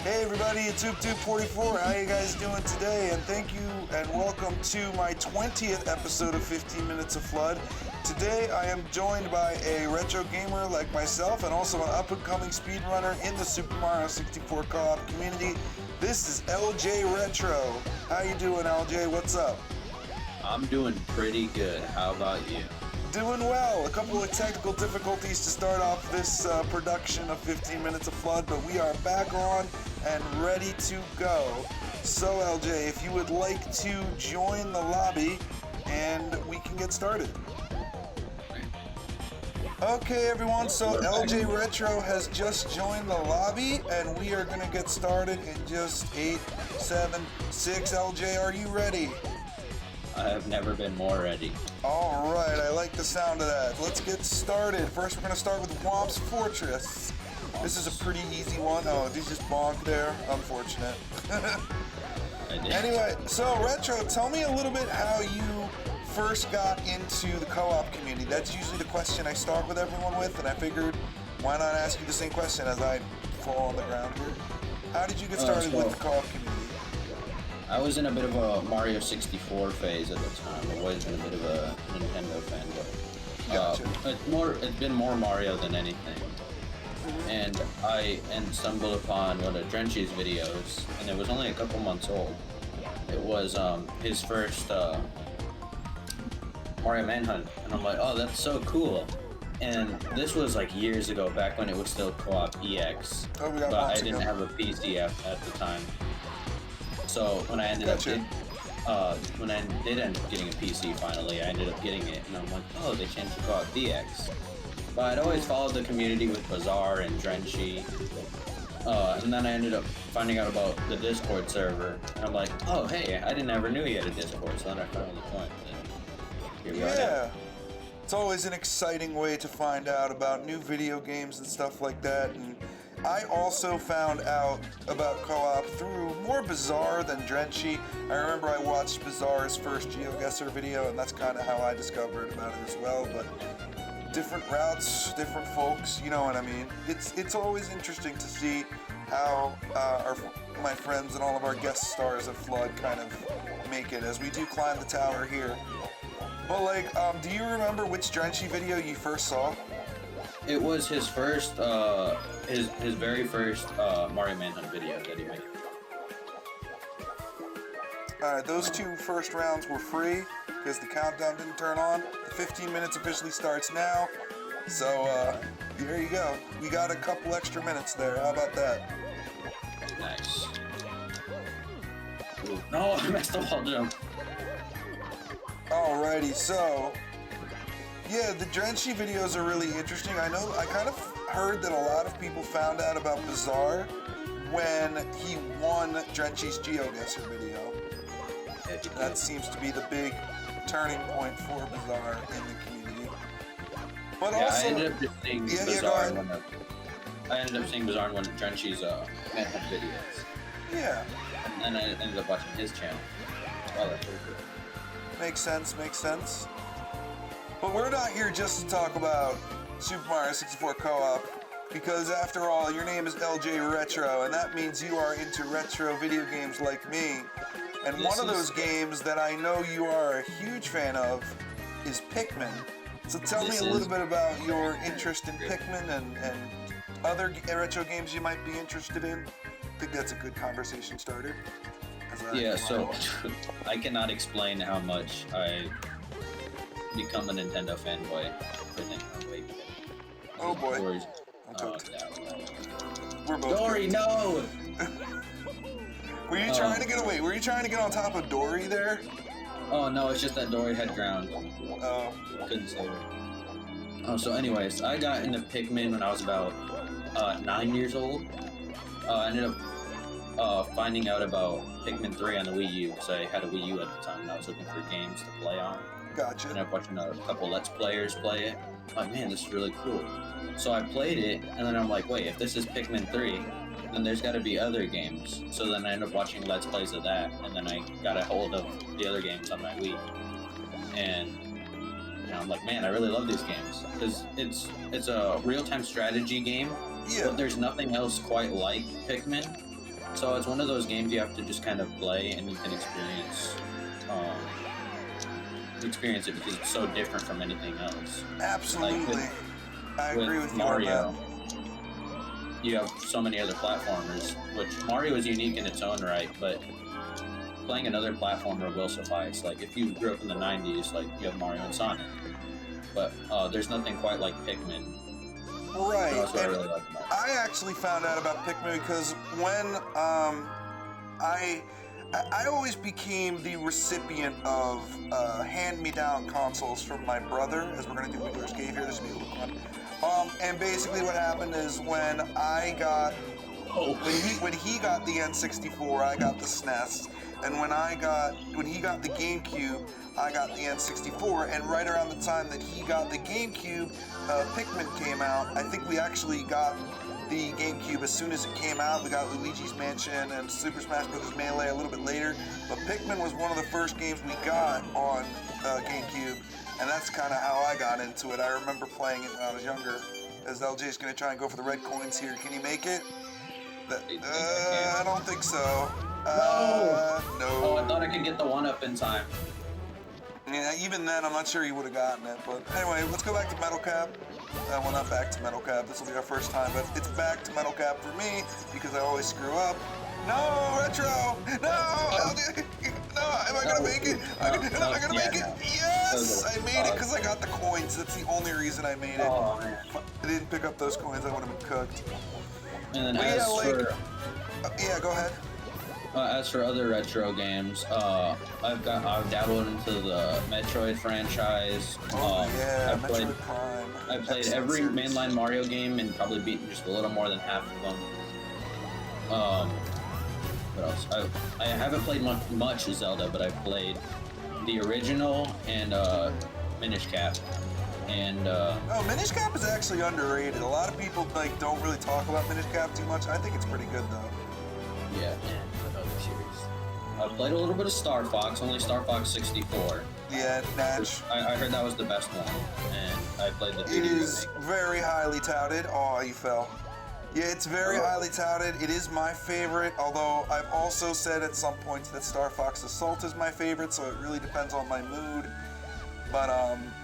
Hey everybody, it's OopTube44. How you guys doing today? And thank you and welcome to my 20th episode of 15 Minutes of Flood. Today I am joined by a retro gamer like myself and also an up-and-coming speedrunner in the Super Mario 64 co-op community. This is LJ Retro. How you doing, LJ? What's up? I'm doing pretty good. How about you? Doing well. A couple of technical difficulties to start off this production of 15 Minutes of Flood, but we are back on and ready to go. So, LJ, if you would like to join the lobby, and we can get started. Okay, everyone, so LJ Retro has just joined the lobby, and we are going to get started in just 8, 7, 6. LJ, are you ready? I have never been more ready. All right, I like the sound of that. Let's get started. First, we're going to start with Womp's Fortress. This is a pretty easy one. Oh, did you just bonk there? Unfortunate. I did. Anyway, so Retro, tell me a little bit how you first got into the co-op community. That's usually the question I start with everyone with, and I figured, why not ask you the same question as I fall on the ground here? How did you get started with the co-op community? I was in a bit of a Mario 64 phase at the time. I've always been a bit of a Nintendo fanboy. Gotcha. It's been more Mario than anything. And I stumbled upon one of Drenchy's videos, and it was only a couple months old. It was his first Mario Manhunt, and I'm like, oh, that's so cool. And this was like years ago, back when it was still Co-op EX, Oh, we got but I Monty didn't go. have a PC at the time. So when I ended Gotcha. when I did end up getting a PC finally, I ended up getting it, and I'm like, oh, they changed the Co-op DX. But I'd always followed the community with Bazaar and Drenchy, and then I ended up finding out about the Discord server, and I'm like, oh, hey, I didn't ever knew you had a Discord, so then I finally joined, and here we are now. Yeah. It's always an exciting way to find out about new video games and stuff like that. And I also found out about co-op through more Bazaar than Drenchy. I remember I watched Bazaar's first GeoGuessr video, and that's kind of how I discovered about it as well. But different routes, different folks, you know what I mean? It's always interesting to see how my friends and all of our guest stars of Flood kind of make it as we do climb the tower here. But like, do you remember which Drenchy video you first saw? It was his first, his very first Mario Manhunt video that he made. Alright, those two first rounds were free because the countdown didn't turn on. The 15 minutes officially starts now. So, there you go. We got a couple extra minutes there. How about that? Nice. Ooh, no, I messed up all jump. Alrighty, so yeah, the Drenchy videos are really interesting. I know I kind of heard that a lot of people found out about Bazaar when he won Drenchy's GeoGuessr video. That seems to be the big turning point for Bazaar in the community. But Yeah, also, I ended up just seeing go Bazaar ahead. I ended up seeing Bazaar in one of Drenchy's Manhunt videos. Yeah, And then I ended up watching his channel. Oh, that's really cool. makes sense, makes sense. But we're not here just to talk about Super Mario 64 co-op, because after all, your name is LJ Retro, and that means you are into retro video games like me. And one of those games that I know you are a huge fan of is Pikmin. So tell me a little bit about your interest in Pikmin and other retro games you might be interested in. I think that's a good conversation starter. Yeah, so I cannot explain how much I become a Nintendo fanboy. Oh boy. Dory's, Don't do that. We're both Dory, good. no! Were you trying to get away? Were you trying to get on top of Dory there? Oh no, it's just that Dory had drowned. Oh. Couldn't save her. Oh, so anyways, I got into Pikmin when I was about 9 years old. I ended up finding out about Pikmin 3 on the Wii U, because I had a Wii U at the time and I was looking for games to play on. Gotcha. And I watched a couple Let's Players play it. I'm like, man, this is really cool. So I played it, and then I'm like, wait, if this is Pikmin 3, then there's got to be other games. So then I ended up watching Let's Plays of that, and then I got a hold of the other games on my Wii. And I'm like, man, I really love these games, because it's a real-time strategy game, Yeah. but there's nothing else quite like Pikmin. So it's one of those games you have to just kind of play, and you can experience it because it's so different from anything else. Absolutely. Like I agree with you Mario, on that. you have so many other platformers, which Mario is unique in its own right, but playing another platformer will suffice. Like if you grew up in the '90s, like you have Mario and Sonic, but there's nothing quite like Pikmin. Right. And that's what I And really like about it. I actually found out about Pikmin because when I I always became the recipient of hand-me-down consoles from my brother, as we're gonna do Wiggler's Cave here. This will be a little fun. And basically, what happened is when I got when he got the N64, I got the SNES, and when he got the GameCube, I got the N64. And right around the time that he got the GameCube, Pikmin came out. I think we actually got the GameCube as soon as it came out. We got Luigi's Mansion and Super Smash Bros. Melee a little bit later, but Pikmin was one of the first games we got on GameCube, and that's kind of how I got into it. I remember playing it when I was younger. As LJ's gonna try and go for the red coins here. Can you make it? I don't think so. No. Oh, I thought I could get the 1-up in time. Yeah, even then, I'm not sure he would have gotten it. But anyway, let's go back to Metal Cap. Well, not back to Metal Cap. This will be our first time, but it's back to Metal Cap for me because I always screw up. No, Retro! No! No, am I gonna make it? Am I gonna make it? Yes! I made it because I got the coins. That's the only reason I made it. Oh, man. If I didn't pick up those coins, I would have been cooked. And then Yeah, go ahead. as for other retro games, I've dabbled into the Metroid franchise. Yeah, I've played Metroid Prime. I've played Excellent every series. mainline Mario game and probably beaten just a little more than half of them. What else? I haven't played much Zelda, but I've played the original and Minish Cap. And Oh, Minish Cap is actually underrated. A lot of people don't really talk about Minish Cap too much. I think it's pretty good though. yeah, and another series. I've played a little bit of Star Fox, only Star Fox 64. Yeah, Natch. I heard that was the best one, and I played the 3D It is remake. very highly touted. Oh, you fell. Yeah, it's very highly touted. It is my favorite, although I've also said at some points that Star Fox Assault is my favorite, so it really depends on my mood. But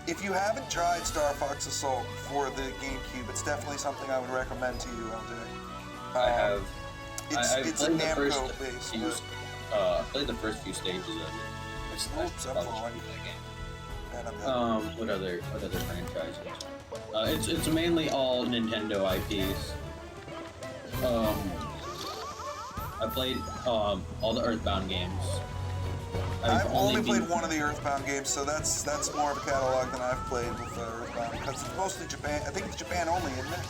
if you haven't tried Star Fox Assault for the GameCube, it's definitely something I would recommend to you, LJ. I have. It's a played the first Namco base. few, played the first few stages of it. Which I Oops, I'm probably falling. should play that game. And I'm What other franchises? It's mainly all Nintendo IPs. I played all the Earthbound games. I've only played one of the Earthbound games, so that's more of a catalog than I've played with Earthbound, because it's mostly Japan. I think it's Japan only, isn't it?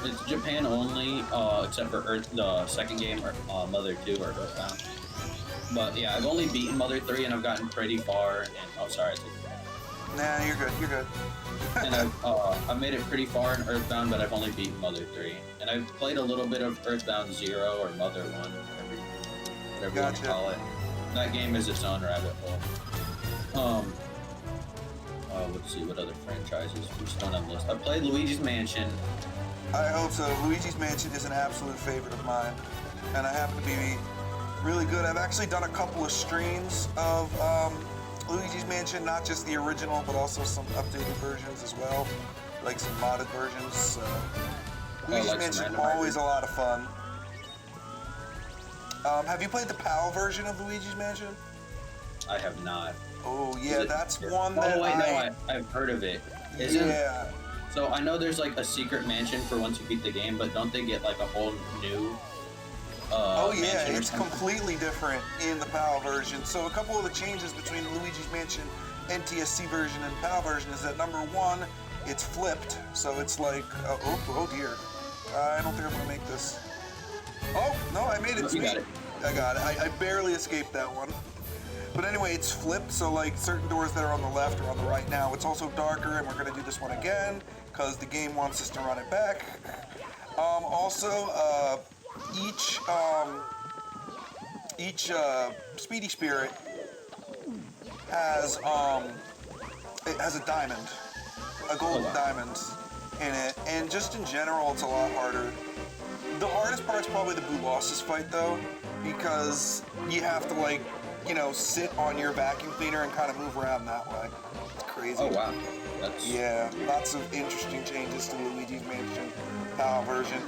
It's Japan only, except for the second game, Mother 2 or Earthbound. But yeah, I've only beaten Mother 3 and I've gotten pretty far. And oh, sorry, I took it. Nah, you're good. You're good. And I've made it pretty far in Earthbound, but I've only beaten Mother 3. And I've played a little bit of Earthbound 0 or Mother 1, whatever you want to call it. That game is its own rabbit hole. Let's see, what other franchises? We're still on the list. I played Luigi's Mansion. I hope so. Luigi's Mansion is an absolute favorite of mine, and I happen to be really good. I've actually done a couple of streams of Luigi's Mansion, not just the original, but also some updated versions as well, like some modded versions. Luigi's Mansion always a lot of fun. Have you played the PAL version of Luigi's Mansion? I have not. Oh yeah, that's one that I've heard of it. Yeah. So I know there's like a secret mansion for once you beat the game, but don't they get like a whole new oh yeah, mansion or it's something? completely different in the PAL version. So a couple of the changes between Luigi's Mansion NTSC version and PAL version is that number one, it's flipped. So it's like, oh dear. I don't think I'm gonna make this. Oh, no, I made it. You got it. I got it. I barely escaped that one. But anyway, it's flipped, so like certain doors that are on the left are on the right now. It's also darker, and we're gonna do this one again, because the game wants us to run it back. Also, each Speedy Spirit has a diamond, a golden diamond in it, and just in general, it's a lot harder. The hardest part's probably the blue losses fight, though, because you have to, like, you know, sit on your vacuum cleaner and kind of move around that way. It's crazy. Oh, wow. That's... Yeah, lots of interesting changes to Luigi's Mansion PAL version.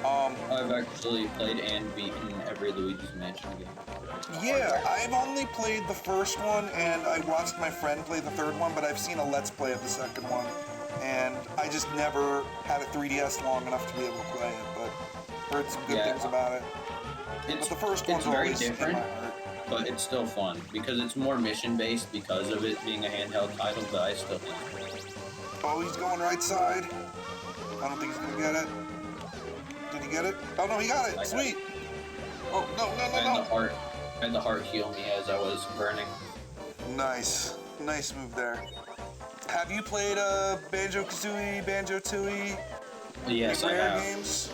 I've actually played and beaten every Luigi's Mansion game. Yeah, I've only played the first one, and I watched my friend play the third one, but I've seen a Let's Play of the second one, and I just never had a 3DS long enough to be able to play it, but heard some good things about it. But the first one's very always different, in my heart. but it's still fun, because it's more mission-based because of it being a handheld title, but I still think Oh, he's going right side. I don't think he's gonna get it. Did he get it? Oh no, he got it. Sweet. Oh no. I had the heart heal me as I was burning. Nice move there. Have you played Banjo-Kazooie, Banjo-Tooie? Yes, I Rare have. games?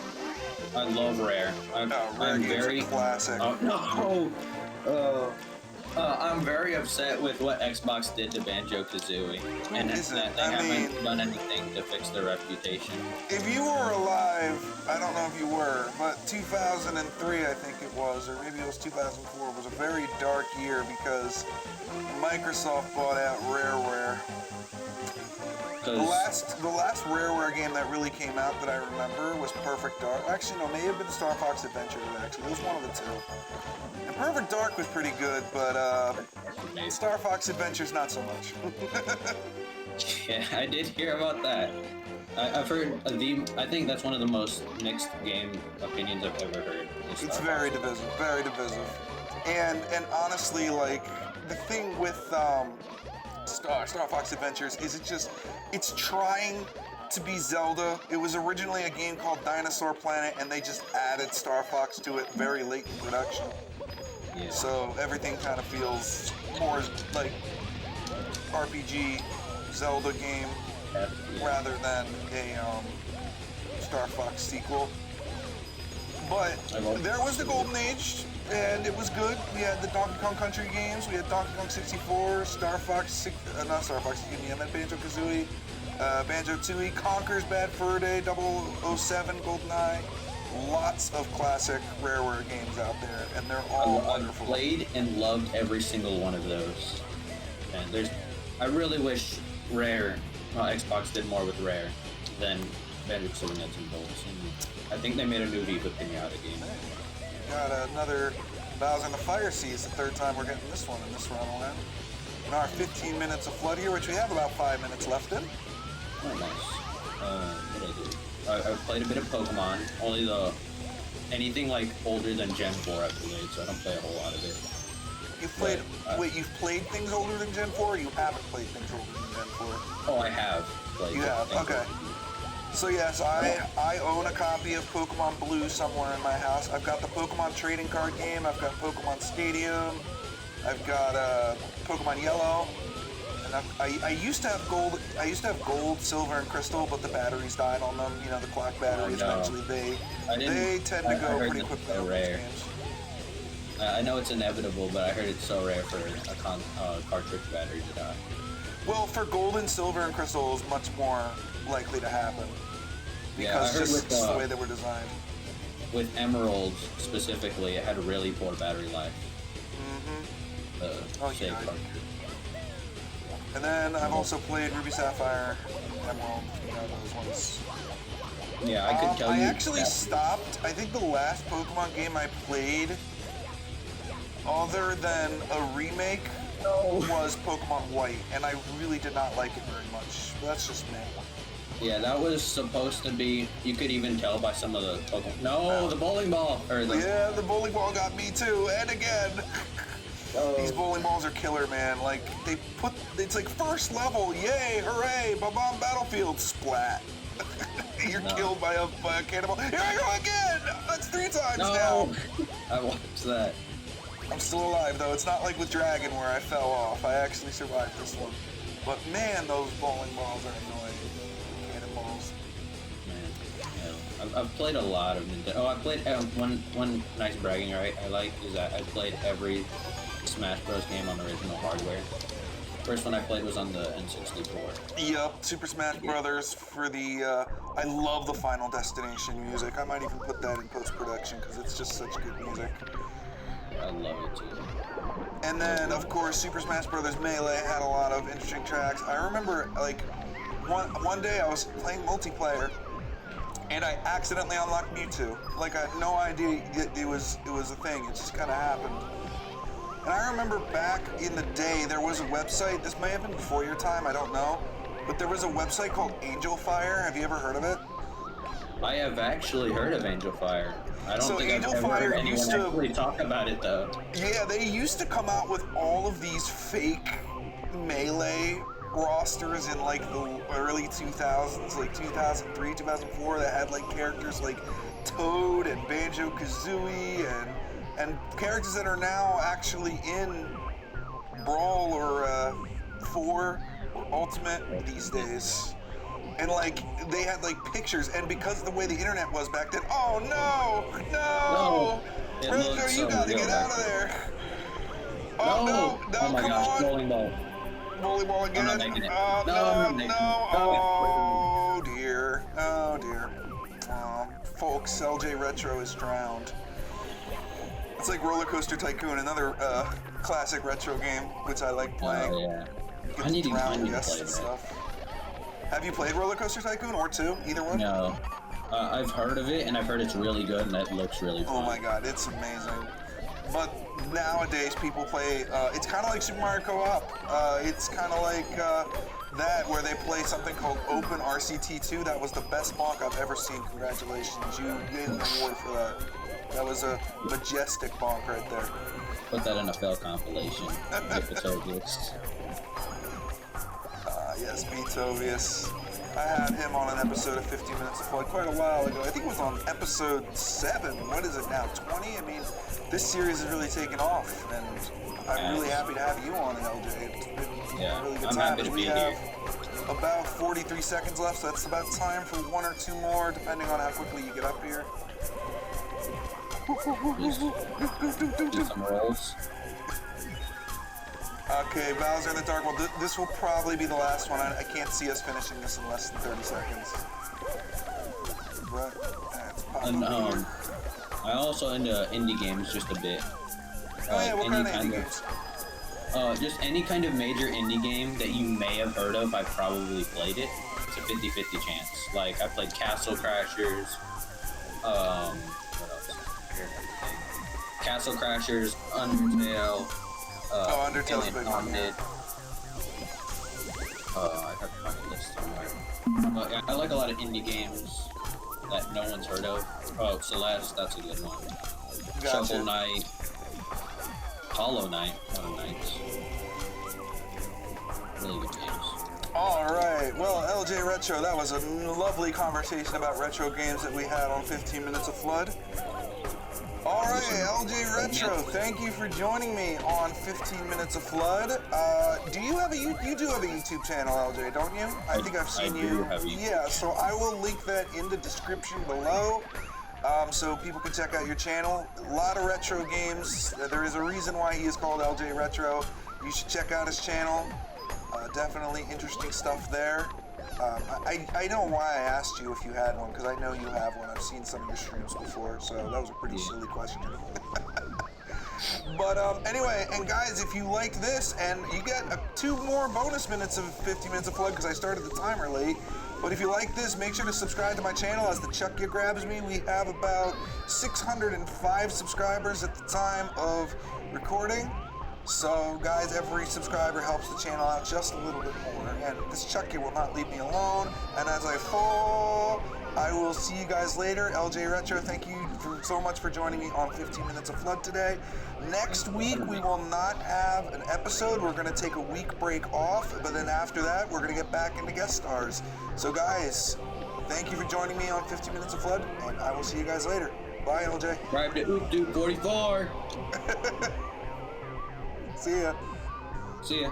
I love Rare. Rare I'm games very are classic. Oh no! I'm very upset with what Xbox did to Banjo-Kazooie, and that they haven't done anything to fix their reputation. If you were alive, I don't know if you were, but 2003 I think it was, or maybe it was 2004, was a very dark year because Microsoft bought out Rareware. The last Rareware game that really came out that I remember was Perfect Dark. Actually, no, may have been Star Fox Adventures, actually. It was one of the two. And Perfect Dark was pretty good, but Star Fox Adventures not so much. Yeah, I did hear about that. I've heard I think that's one of the most mixed game opinions I've ever heard. It's very divisive, very divisive. And honestly, like, the thing with Star Fox Adventures is it's trying to be Zelda. It was originally a game called Dinosaur Planet, and they just added Star Fox to it very late in production. Yeah. So everything kind of feels more like RPG Zelda game rather than a Star Fox sequel. But there was the Golden Age, and it was good. We had the Donkey Kong Country games. We had Donkey Kong 64, not Star Fox, excuse me, I meant Banjo-Kazooie, Banjo-Tooie, Conker's Bad Fur Day, 007, GoldenEye. Lots of classic Rareware games out there, and they're all wonderful. I've played and loved every single one of those. And I really wish Xbox did more with Rare than Banjo-Kazooie Nuts and Bolts. And I think they made a new Viva Pinata game. Got another Bowser in the Fire Sea. It's the third time we're getting this one in this round around. In our 15 minutes of Flood here, which we have about 5 minutes left in. Oh, nice. What did I do? I've played a bit of Pokemon, only anything like older than Gen 4 I've played, so I don't play a whole lot of it. You've played, you've played things older than Gen 4, or you haven't played things older than Gen 4? Oh, I have played. You have, okay. So yes, I own a copy of Pokemon Blue somewhere in my house. I've got the Pokemon trading card game, I've got Pokemon Stadium, I've got Pokemon Yellow. And I used to have gold, silver, and crystal, but the batteries died on them. You know, the clock batteries. Eventually, they tend to go pretty quickly on these games. I know it's inevitable, but I heard it's so rare for a cartridge battery to die. Well, for gold and silver and crystal, it's much more likely to happen because just the way they were designed. With emeralds specifically, it had a really poor battery life. And then I've also played Ruby Sapphire, Emerald, you know, those ones. Yeah, I could tell you. I actually stopped. I think the last Pokemon game I played, other than a remake, was Pokemon White, and I really did not like it very much. But that's just me. Yeah, that was supposed to be. You could even tell by some of the Pokemon. No, the bowling ball. Yeah, the bowling ball got me too, and again. These bowling balls are killer, man. Like, it's like first level, yay, hooray, ba-bam, battlefield, splat. You're killed by a cannonball. Here I go again! That's 3 times now. I watched that. I'm still alive, though. It's not like with Dragon where I fell off. I actually survived this one. But man, those bowling balls are annoying. Cannonballs. Man, yeah. I've played a lot of Nintendo. Oh, I played one nice bragging right I like is that I played every Smash Bros. Game on original hardware. First one I played was on the N64. Yep, Super Smash Brothers for the, I love the Final Destination music. I might even put that in post-production because it's just such good music. I love it too. And then, of course, Super Smash Brothers Melee had a lot of interesting tracks. I remember, like, one day I was playing multiplayer, and I accidentally unlocked Mewtwo. Like, I had no idea it was a thing. It just kind of happened. And I remember back in the day, there was a website. This may have been before your time, I don't know. But there was a website called Angel Fire. Have you ever heard of it? I have actually heard of Angel Fire. I don't think Angel I've ever Fire heard anyone used to actually talk about it though. Yeah, they used to come out with all of these fake Melee rosters in like the early 2000s, like 2003, 2004, that had like characters like Toad and Banjo-Kazooie and characters that are now actually in Brawl or 4 or Ultimate these days. And like they had like pictures, and because of the way the internet was back then, oh no! Retro, you gotta get out of there! Oh no, oh my come gosh, on! bowling ball. Bowling ball again? I'm not making it. No! Oh, Oh dear. Folks, LJ Retro is drowned. It's like Roller Coaster Tycoon, another classic retro game, which I like playing. Oh yeah. Get I need to drown play guests and that. stuff. Have you played Roller Coaster Tycoon or 2? Either one? No. I've heard of it, and I've heard it's really good, and it looks really fun. Oh my god, it's amazing. But nowadays people play, it's kind of like Super Mario Co-op. It's kind of like that, where they play something called Open RCT2. That was the best bonk I've ever seen. Congratulations. You get an award for that. That was a majestic bonk right there. Put that in a fail compilation. If it's obvious. Yes, Beatovius. I had him on an episode of 15 Minutes of Flood quite a while ago. I think it was on episode 7. What is it now, 20? I mean, this series has really taken off, and I'm really happy to have you on it, LJ. It's been a really good time. Happy to We be have here. about 43 seconds left, so that's about time for 1 or 2 more, depending on how quickly you get up here. Do some rolls. Okay, Bowser in the Dark World. This will probably be the last one. I can't see us finishing this in less than 30 seconds. But, it's And probably I also into indie games just a bit. oh yeah, what kind of indie games? Just any kind of major indie game that you may have heard of, I've probably played it. It's a 50-50 chance. Like, I played Castle Crashers, what else? Castle Crashers, Undertale, Undertale's big one. I have to find a list somewhere. Yeah, I like a lot of indie games that no one's heard of. Oh, Celeste, that's a good one. Gotcha. Shovel Knight, Hollow Knight, one of Knights. Really good games. Alright, well, LJ Retro, that was a lovely conversation about retro games that we had on 15 Minutes of Flood. Alright, LJ Retro, thank you for joining me on 15 Minutes of Flood. You do have a YouTube channel, LJ, don't you? I think I've seen you. Have a YouTube Yeah, so I will link that in the description below. So people can check out your channel. A lot of retro games. There is a reason why he is called LJ Retro. You should check out his channel. Definitely interesting stuff there. I know why I asked you if you had one, because I know you have one. I've seen some of your streams before, so that was a pretty silly question. But anyway, and guys, if you liked this, and you get 2 more bonus minutes of 50 Minutes of Flood, because I started the timer late. But if you like this, make sure to subscribe to my channel. As the Chuck Ya grabs me, we have about 605 subscribers at the time of recording. So guys, every subscriber helps the channel out just a little bit more. And this Chuck Ya will not leave me alone. And as I fall, I will see you guys later. LJ Retro, thank you so much for joining me on 15 Minutes of Flood today. Next week, we will not have an episode. We're going to take a week break off, but then after that, we're going to get back into guest stars. So guys, thank you for joining me on 15 Minutes of Flood, and I will see you guys later. Bye, LJ. Drive to Oop Dude 44. See ya. See ya.